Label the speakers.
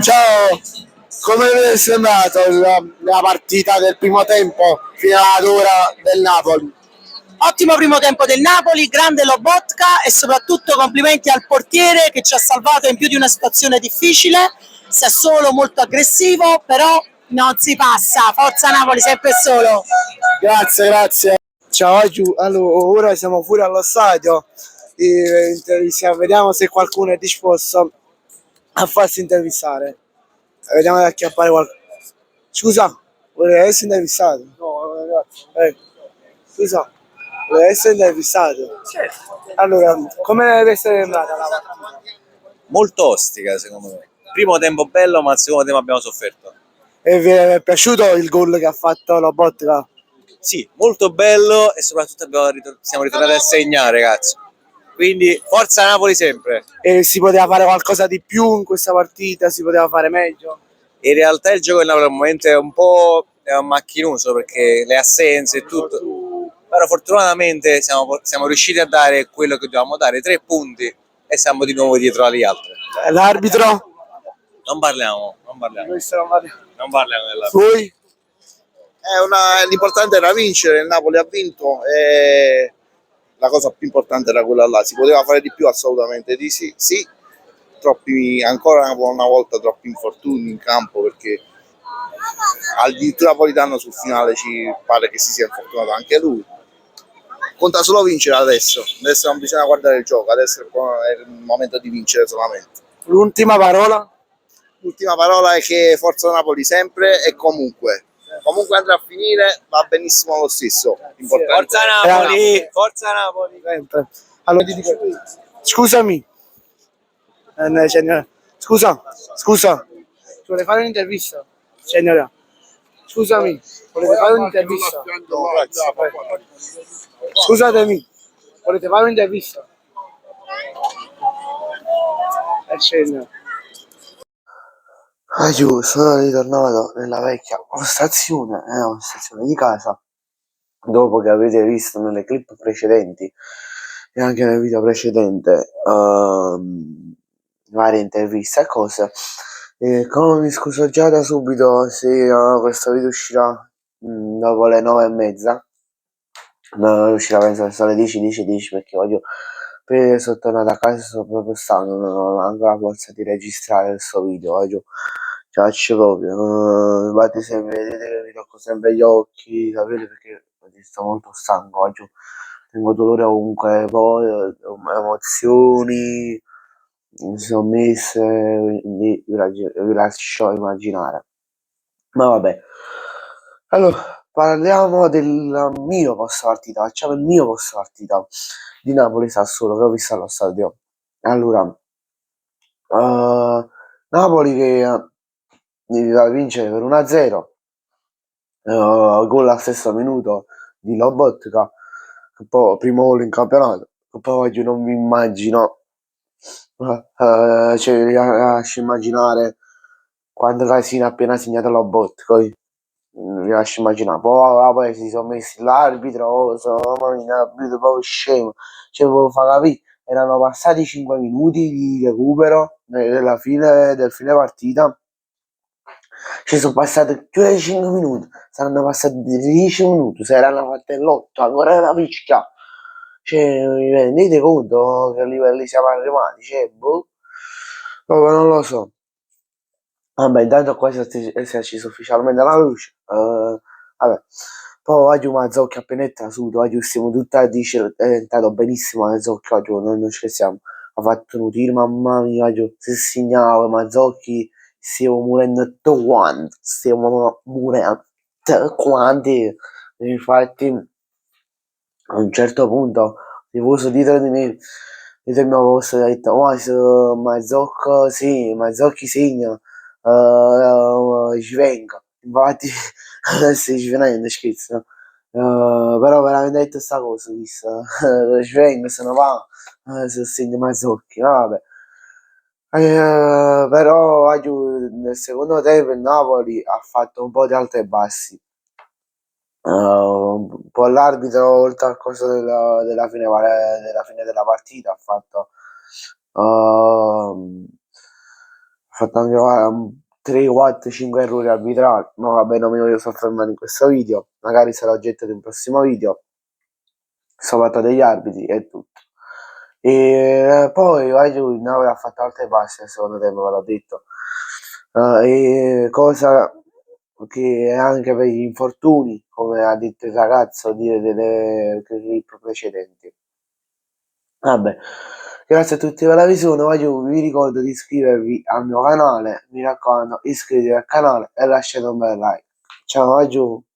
Speaker 1: Ciao, come vi è sembrato la partita del primo tempo fino all'ora del Napoli?
Speaker 2: Ottimo primo tempo del Napoli, grande Lobotka e soprattutto complimenti al portiere che ci ha salvato in più di una situazione difficile. Sassuolo molto aggressivo, però non si passa. Forza Napoli, sempre e solo.
Speaker 1: Grazie, grazie. Ciao Agiu, allora ora siamo fuori allo stadio e vediamo se qualcuno è disposto a farsi intervistare. Vediamo di acchiappare qualcuno. Scusa, vorrei essere intervistato? No, grazie. Scusa, vorrei essere intervistato? Certo. Allora, come deve essere andata la partita?
Speaker 3: Molto ostica secondo me. Primo tempo bello, ma il secondo tempo abbiamo sofferto.
Speaker 1: E vi è piaciuto il gol che ha fatto la Botka?
Speaker 3: Sì, molto bello e soprattutto siamo ritornati a segnare, ragazzi. Quindi forza Napoli sempre.
Speaker 1: E si poteva fare qualcosa di più in questa partita? Si poteva fare meglio?
Speaker 3: In realtà il gioco del Napoli al momento è un po' macchinoso perché le assenze e tutto. Però fortunatamente siamo riusciti a dare quello che dovevamo dare, 3 punti, e siamo di nuovo dietro agli altri.
Speaker 1: L'arbitro?
Speaker 3: Non parliamo. Non parliamo dell'arbitro.
Speaker 1: Voi?
Speaker 4: L'importante era vincere, il Napoli ha vinto e la cosa più importante era quella là. Si poteva fare di più? Assolutamente di sì. Sì, ancora una volta troppi infortuni in campo, perché al di Napolitano sul finale ci pare che si sia infortunato anche lui. Conta solo vincere adesso non bisogna guardare il gioco, adesso è il momento di vincere solamente.
Speaker 1: L'ultima parola?
Speaker 4: L'ultima parola è che forza Napoli sempre e comunque andrà a finire, va benissimo lo stesso.
Speaker 3: Forza Napoli! Forza Napoli!
Speaker 1: Sempre. Allora, scusami. Signora. Scusa. Ci vuole fare un'intervista? Signora. Scusami, volete fare un'intervista?
Speaker 4: No, grazie.
Speaker 1: Scusatemi, volete fare un'intervista? Signora. Sono ritornato nella vecchia postazione di casa, dopo che avete visto nelle clip precedenti e anche nel video precedente varie interviste e cose. E come mi scuso già da subito se questo video uscirà dopo le 9:30, uscirà penso verso le 10, perché voglio, perché sono tornato a casa e sono proprio stanco, non ho anche la forza di registrare questo video, faccio proprio, infatti se vedete che mi tocco sempre gli occhi, sapete, perché sto molto stanco, oggi tengo dolore ovunque, poi emozioni mi sono messe, quindi vi lascio immaginare. Ma vabbè, allora parliamo del mio post partita, facciamo il mio post partita di Napoli Sassuolo che ho visto allo stadio. Allora, Napoli che doveva vincere per 1-0, gol al stesso minuto di Lobotka, che poi primo gol in campionato, che poi oggi non vi immagino, cioè vi lascio immaginare quando Casino ha appena segnato Lobotka, vi lascio immaginare, poi si sono messi l'arbitro, proprio scemo, cioè volevo far capire, erano passati 5 minuti di recupero del fine partita, ci sono passati più di 5 minuti, saranno passati 10 minuti, se erano fatte l'8 ancora una picchia, cioè vi rendete conto che a livelli siamo arrivati, cioè boh, proprio non lo so. Vabbè, intanto qua si è acceso ufficialmente la luce. Vabbè. Poi oggi Mazzocchi appena trasuto, oggi stiamo tutti a dire è entrato benissimo Mazzocchi, oggi non scherziamo. Ha fatto un tiro, mamma mia, oggi si segnava Mazzocchi, stiamo morendo tutti quanti, infatti a un certo punto il tifoso dietro di me, dietro il mio posto, ha detto Mazzocchi segna, ci venga, infatti adesso ci venendo scherzo, però veramente detto sta cosa, ci venga, se ne va, se segna Mazzocchi, vabbè. Però nel secondo tempo il Napoli ha fatto un po' di alti e bassi. Un po' l'arbitro, oltre al corso della fine della partita, ha fatto anche 3, 4, 5 errori arbitrali, ma vabbè, non mi voglio soffermare in questo video, magari sarà oggetto di un prossimo video, salvato degli arbitri e tutto. E poi il Napoli ha fatto altre passi, secondo tempo, ve l'ho detto. E cosa che anche per gli infortuni, come ha detto il ragazzo delle clip precedenti. Vabbè, grazie a tutti per la visione, vi ricordo di iscrivervi al mio canale, mi raccomando iscrivetevi al canale e lasciate un bel like. Ciao,